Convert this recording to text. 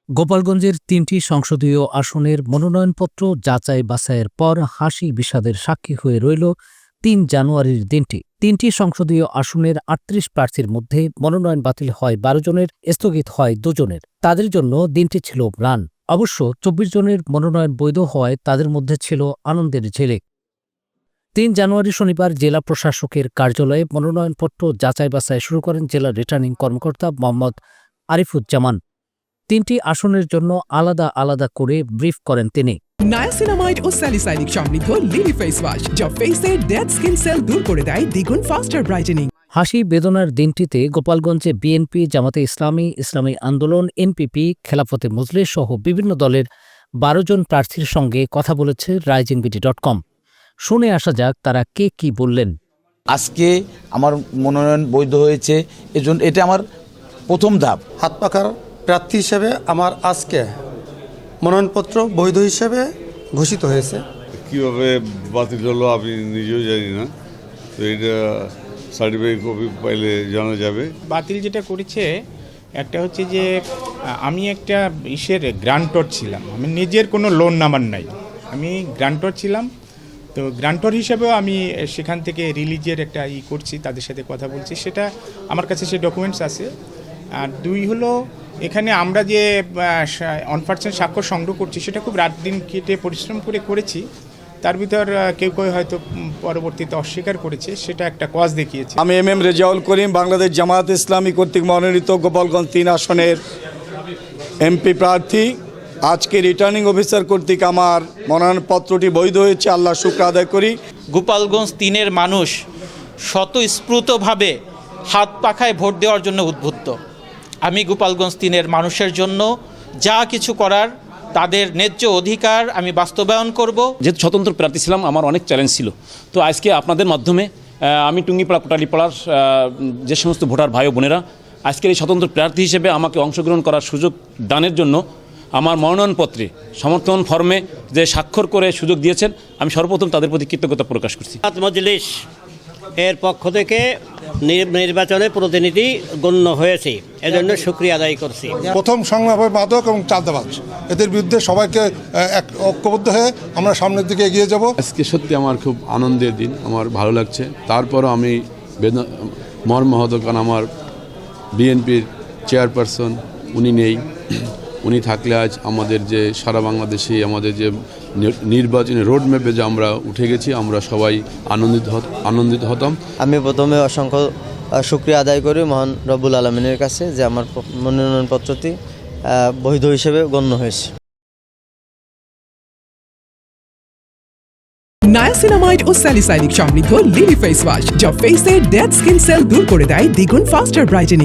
গোপালগঞ্জের ৩টি সংসদীয় আসনের মনোনয়নপত্র যাচাই বাছাইয়ের পর হাসি বিষাদের সাক্ষী হয়ে রইল ৩ জানুয়ারির দিনটি। ৩টি সংসদীয় আসনের ৩৮ প্রার্থীর মধ্যে মনোনয়ন বাতিল হয় ১২ জনের, স্থগিত হয় ২ জনের। তাদের জন্য দিনটি ছিল ম্লান। অবশ্য ২৪ জনের মনোনয়ন বৈধ হওয়ায় তাদের মধ্যে ছিল আনন্দের ঝিলিক। ৩ জানুয়ারি শনিবার জেলা প্রশাসকের কার্যালয়ে মনোনয়নপত্র যাচাই বাছাই শুরু করেন জেলা রিটার্নিং কর্মকর্তা মোহাম্মদ আরিফুজ্জামান। ৩টি আসনের জন্য আলাদা আলাদা করে ব্রিফ করেন তিনি। নায়াসিনামাইড ও স্যালিসাইলিক সমৃদ্ধ লিলি ফেস ওয়াশ যা ফেসের ডেড স্কিন সেল দূর করে দেয় দ্বিগুণ ফাস্টার ব্রাইটেনিং। হাসি বেদনার দিনটিতে গোপালগঞ্জে বিএনপি, জামাতে ইসলামী, ইসলামী আন্দোলন, এনপিপি, খেলাফতে মজলিস সহ বিভিন্ন দলের ১২ জন প্রার্থীর সঙ্গে কথা বলেছে রাইজিংবিডি.কম। শুনে আসা যাক তারা কে কি বললেন। আজকে আমার মনোনয়ন বৈধ হয়েছে, এজন্য এটা আমার প্রথম ধাপ। হাত পাখার প্রার্থী হিসেবে আমার আজকে মনোনয়নপত্র বৈধ হিসেবে ঘোষিত হয়েছে। কীভাবে বাতিল হলো আমি নিজেও জানি না, তো এটা সার্টিফিকেট কপি পাইলে জানা যাবে। বাতিল যেটা করেছে একটা হচ্ছে যে আমি একটা গ্রান্টর ছিলাম, আমি নিজের কোনো লোন নাম্বার নাই, আমি গ্রান্টর ছিলাম। তো গ্রান্টর হিসেবেও আমি সেখান থেকে রিলিজের একটা করছি, তাদের সাথে কথা বলছি, সেটা আমার কাছে সে ডকুমেন্টস আছে। আর ২ হলো এখানে আমরা যে 1% স্বাক্ষর সংগ্রহ করছি সেটা খুব রাত দিন কেটে পরিশ্রম করে করেছি। তার ভিতর কেউ হয়তো পরবর্তীতে অস্বীকার করেছে, সেটা একটা কজ দেখিয়েছে। আমি এম রেজাউল করিম, বাংলাদেশ জামায়াত ইসলামী কর্তৃক মনোনীত গোপালগঞ্জ ৩ আসনের এমপি প্রার্থী। আজকে রিটার্নিং অফিসার কর্তৃক আমার মনোনয়নপত্রটি বৈধ হয়েছে, আল্লাহ শুকর আদায় করি। গোপালগঞ্জ ৩-এর মানুষ স্বতঃস্ফূর্তভাবে হাত পাখায় ভোট দেওয়ার জন্য উদ্বুদ্ধ। আমি গোপালগঞ্জ ৩-এর মানুষের জন্য যা কিছু করার তাদের ন্যায্য অধিকার আমি বাস্তবায়ন করব। যেহেতু স্বতন্ত্র প্রার্থী ছিলাম, আমার অনেক চ্যালেঞ্জ ছিল। তো আজকে আপনাদের মাধ্যমে আমি টুঙ্গিপাড়া কোটালীপাড়ার যে সমস্ত ভোটার ভাই ও বোনেরা আজকের এই স্বতন্ত্র প্রার্থী হিসেবে আমাকে অংশগ্রহণ করার সুযোগ দানের জন্য আমার মনোনয়নপত্রে সমর্থন ফর্মে যে স্বাক্ষর করে সুযোগ দিয়েছেন, আমি সর্বপ্রথম তাদের প্রতি কৃতজ্ঞতা প্রকাশ করছি। মজলিস এর পক্ষ থেকে নির্বাচনে প্রতিনিধি গণ্য হয়েছে, এজন্য শুকরিয়া আদায় করছি। প্রথম সংলাপ মাদক এবং চাঁদাবাজ, এদের বিরুদ্ধে সবাইকে ঐক্যবদ্ধ হয়ে আমরা সামনের দিকে এগিয়ে যাব। আজকে সত্যি আমার খুব আনন্দের দিন, আমার ভালো লাগছে। তারপরও আমি মর্মাহত, কারণ আমার বিএনপির চেয়ারপারসন উনি নেই। উনি থাকলে আজ আমাদের যে সারা বাংলাদেশে আমাদের যে নির্বাচনী রোডম্যাপে যে আমরা উঠে গেছি, আমরা সবাই আনন্দিত হতাম। আমি প্রথমে অসংখ্য শুকরিয়া আদায় করি মহান রব্বুল আলমিনের কাছে যে আমার মনোনয়নপত্রটি বৈধ হিসেবে গণ্য হয়েছে। নায়াসিনামাইড ও স্যালিসাইলিক সমৃদ্ধ লিলি ফেস ওয়াশ যা ফেসের ডেড স্কিন সেল দূর করে দেয় দ্বিগুণ ফাস্টার ব্রাইটেনিং।